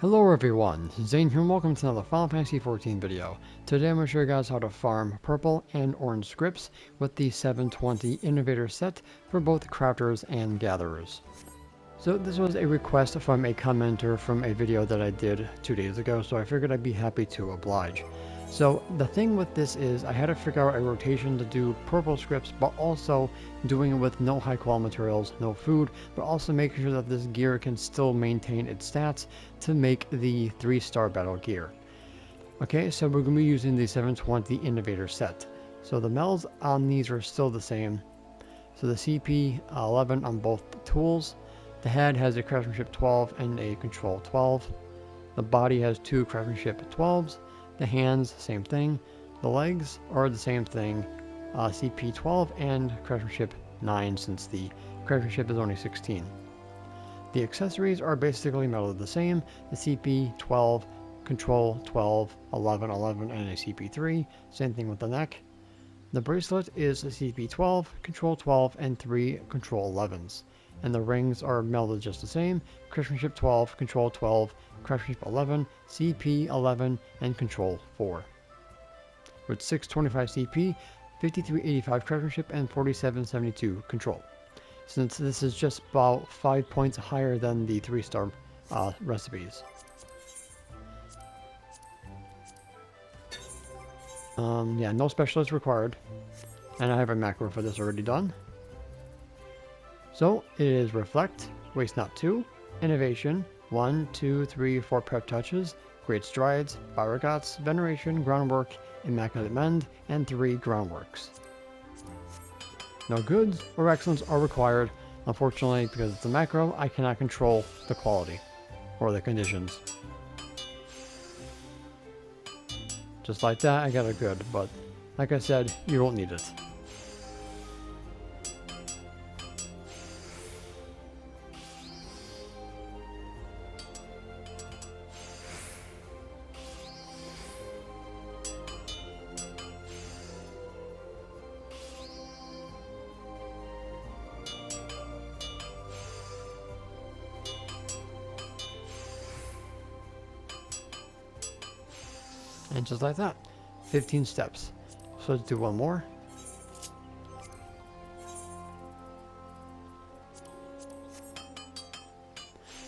Hello everyone, Zane here and welcome to another Final Fantasy XIV video. Today I'm going to show you guys how to farm purple and orange scripts with the 720 innovator set for both crafters and gatherers. So this was a request from a commenter from a video that I did 2 days ago, so I figured I'd be happy to oblige. So the thing with this is I had to figure out a rotation to do purple scripts, but also doing it with no high quality materials, no food, but also making sure that this gear can still maintain its stats to make the 3-star battle gear. Okay, so we're going to be using the 720 innovator set. So the melds on these are still the same. So the CP 11 on both tools. The head has a craftsmanship 12 and a control 12. The body has 2 craftsmanship 12s. The hands, same thing. The legs are the same thing, CP 12 and craftsmanship 9 since the craftsmanship is only 16. The accessories are basically melded the same, the CP 12, control 12, 11, 11, and a CP 3, same thing with the neck. The bracelet is a CP 12, control 12, and 3 control 11s. And the rings are melded just the same, craftsmanship 12, control 12, craftsmanship 11, CP 11, and control 4. With 625 CP, 5385 craftsmanship, and 4772 control. Since this is just about 5 points higher than the 3-star recipes. Yeah, no specialist required. And I have a macro for this already done. So it is reflect, waste not 2, innovation, 1, 2, 3, 4 prep touches, great strides, biogots, veneration, groundwork, immaculate mend, and 3 groundworks. No goods or excellence are required. Unfortunately, because it's a macro, I cannot control the quality or the conditions. Just like that, I got a good, but like I said, you don't need it. And just like that, 15 steps. So let's do one more.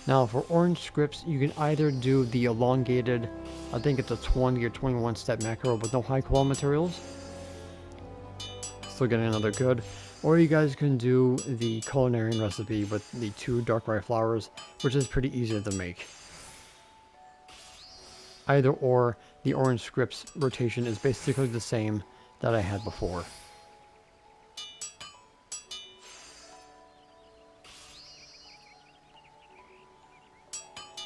Now for orange scripts, you can either do the elongated, I think it's a 20 or 21 step macro with no high quality materials. Still getting another good. Or you guys can do the culinary recipe with the 2 dark rye flowers, which is pretty easy to make. Either or, the orange scripts rotation is basically the same that I had before.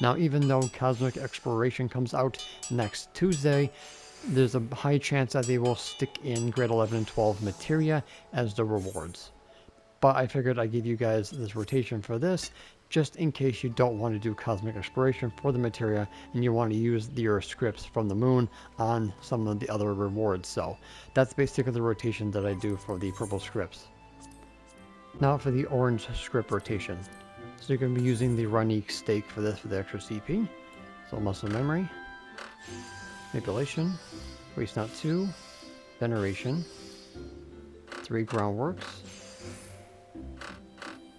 Now, even though Cosmic Exploration comes out next Tuesday, there's a high chance that they will stick in grade 11 and 12 materia as the rewards. But I figured I'd give you guys this rotation for this, just in case you don't want to do Cosmic Exploration for the materia and you want to use your scripts from the moon on some of the other rewards. So that's basically the rotation that I do for the purple scripts. Now for the orange script rotation. So you're going to be using the rroneek steak for this for the extra CP. So muscle memory, manipulation, waste not 2, veneration, 3 groundworks.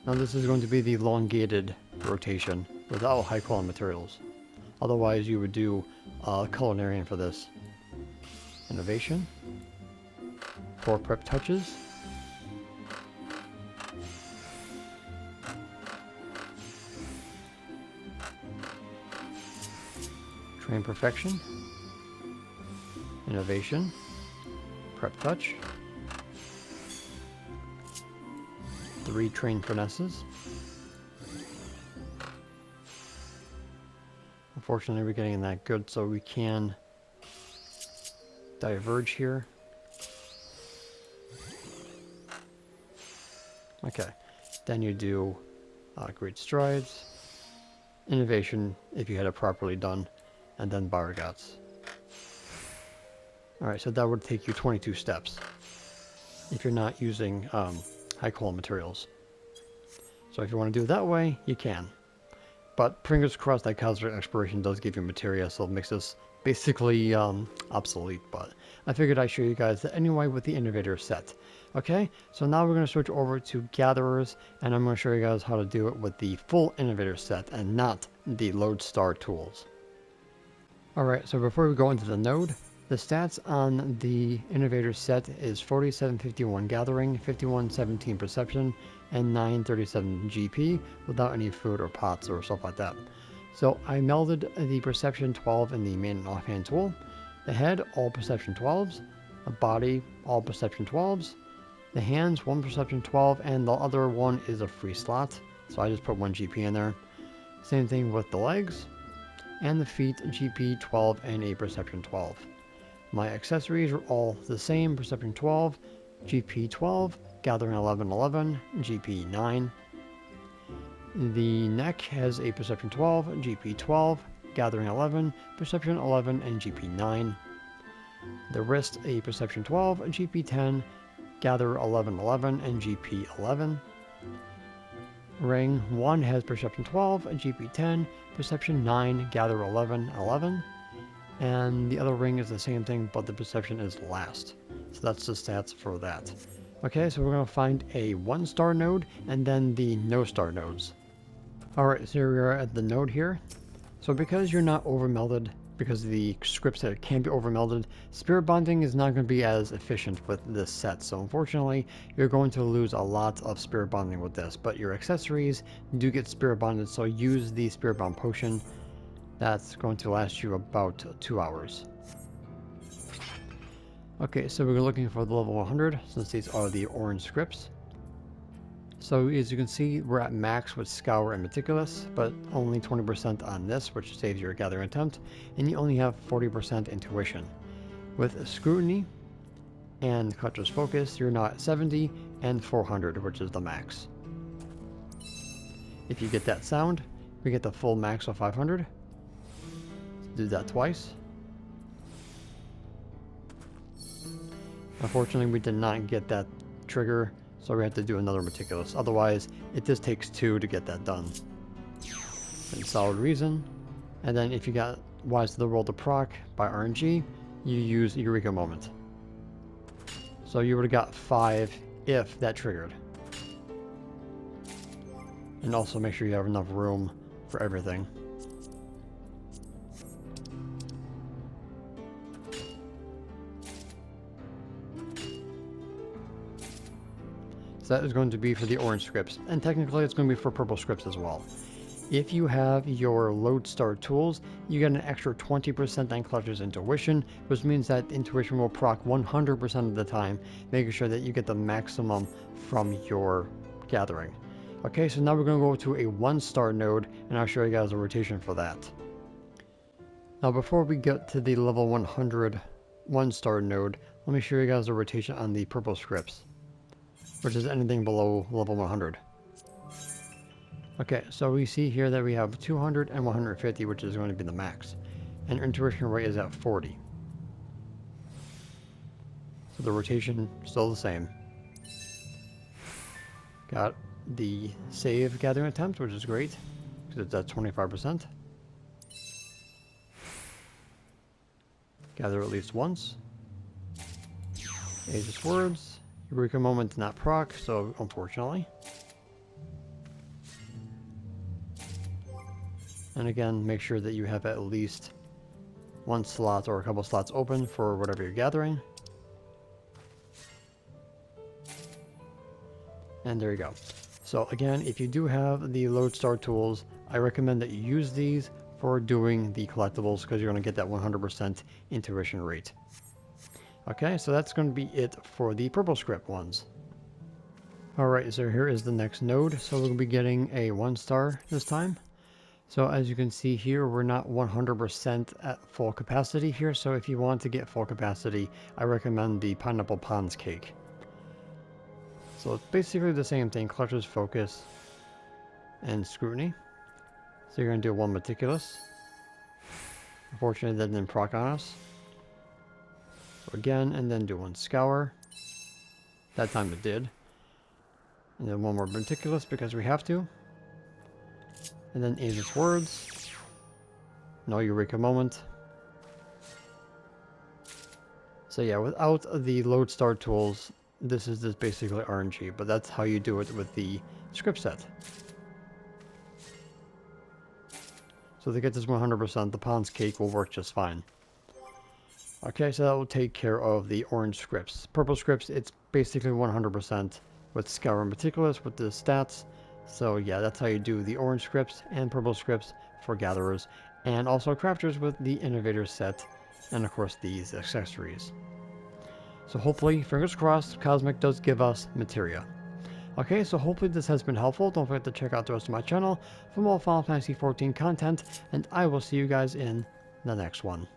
Now this is going to be the elongated rotation without high quality materials. Otherwise you would do culinarian for this. Innovation, 4 prep touches, train perfection, innovation, prep touch, 3 train finesses. Unfortunately, we're getting that good, so we can diverge here. Okay, then you do great strides, innovation if you had it properly done, and then biogots. Alright, so that would take you 22 steps if you're not using high quality materials. So if you want to do it that way, you can. But fingers crossed that cosmic exploration does give you materia, so it makes this basically obsolete. But I figured I'd show you guys that anyway with the innovator set. Okay, so now we're going to switch over to gatherers, and I'm going to show you guys how to do it with the full innovator set and not the lodestar tools. Alright, so before we go into the node, the stats on the innovator set is 4751 gathering, 5117 perception, and 937 GP without any food or pots or stuff like that. So I melded the perception 12 in the main and offhand tool, the head all perception 12s, the body all perception 12s, the hands 1 perception 12, and the other one is a free slot, so I just put 1 GP in there. Same thing with the legs, and the feet GP 12 and a perception 12. My accessories are all the same, perception 12, GP 12, gathering 11, 11, GP 9. The neck has a perception 12, GP 12, gathering 11, perception 11, and GP 9. The wrist a perception 12, GP 10, gather 11, 11, and GP 11. Ring 1 has perception 12, GP 10, perception 9, gather 11, 11. And the other ring is the same thing, but the perception is last. So that's the stats for that. Okay, so we're going to find a 1-star node and then the no-star nodes. Alright, so we are at the node here. So because you're not overmelded, because the scripts that can be overmelded, spirit bonding is not going to be as efficient with this set. So unfortunately, you're going to lose a lot of spirit bonding with this. But your accessories do get spirit bonded, so use the spirit bond potion. That's going to last you about 2 hours. Okay, so we're looking for the level 100, since these are the orange scripts. So as you can see, we're at max with scour and meticulous, but only 20% on this, which saves your gathering attempt, and you only have 40% intuition. With scrutiny and collector's focus, you're now at 70 and 400, which is the max. If you get that sound, we get the full max of 500. Do that twice. Unfortunately, we did not get that trigger, so we have to do another meticulous. Otherwise, it just takes 2 to get that done. And solid reason. And then if you got wise to the roll to proc by RNG, you use Eureka Moment. So you would have got 5 if that triggered. And also make sure you have enough room for everything. So that is going to be for the orange scripts, and technically it's going to be for purple scripts as well. If you have your lodestar tools, you get an extra 20% on collector's intuition, which means that intuition will proc 100% of the time, making sure that you get the maximum from your gathering. Okay, so now we're going to go to a 1-star node, and I'll show you guys a rotation for that. Now before we get to the level 100 1-star node, let me show you guys a rotation on the purple scripts, which is anything below level 100. Okay, so we see here that we have 200 and 150, which is going to be the max. And intuition rate is at 40. So the rotation still the same. Got the save gathering attempt, which is great, because it's at 25%. Gather at least once. Ageless words. Eureka moment not proc, so unfortunately. And again, make sure that you have at least 1 slot or a couple slots open for whatever you're gathering. And there you go. So again, if you do have the lodestar tools, I recommend that you use these for doing the collectibles, because you're going to get that 100% intuition rate. Okay, so that's going to be it for the purple script ones. Alright, so here is the next node. So we'll be getting a 1-star this time. So as you can see here, we're not 100% at full capacity here. So if you want to get full capacity, I recommend the pineapple ponzecake. So it's basically the same thing, collector's focus and scrutiny. So you're going to do 1 meticulous. Unfortunately, that didn't proc on us. So again, and then do 1 scour. That time it did. And then 1 more meticulous because we have to. And then ageless words. No eureka moment. So yeah, without the loadestar tools, this is just basically RNG, but that's how you do it with the script set. So to get this 100%, the ponzecake will work just fine. Okay, so that will take care of the orange scripts. Purple scripts, it's basically 100% with scour and meticulous with the stats. So yeah, that's how you do the orange scripts and purple scripts for gatherers, and also crafters with the innovator set, and of course these accessories. So hopefully, fingers crossed, Cosmic does give us materia. Okay, so hopefully this has been helpful. Don't forget to check out the rest of my channel for more Final Fantasy XIV content, and I will see you guys in the next one.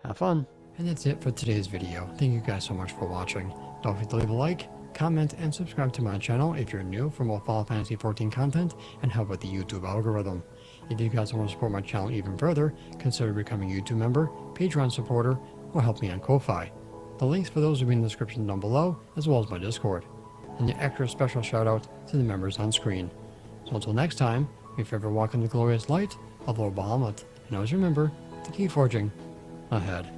Have fun! And that's it for today's video. Thank you guys so much for watching. Don't forget to leave a like, comment, and subscribe to my channel if you're new for more Final Fantasy XIV content and help with the YouTube algorithm. If you guys want to support my channel even further, consider becoming a YouTube member, Patreon supporter, or help me on Ko-Fi. The links for those will be in the description down below, as well as my Discord. And the extra special shout out to the members on screen. So until next time, if you ever walk in the glorious light of Lord Bahamut, and always remember to keep forging ahead.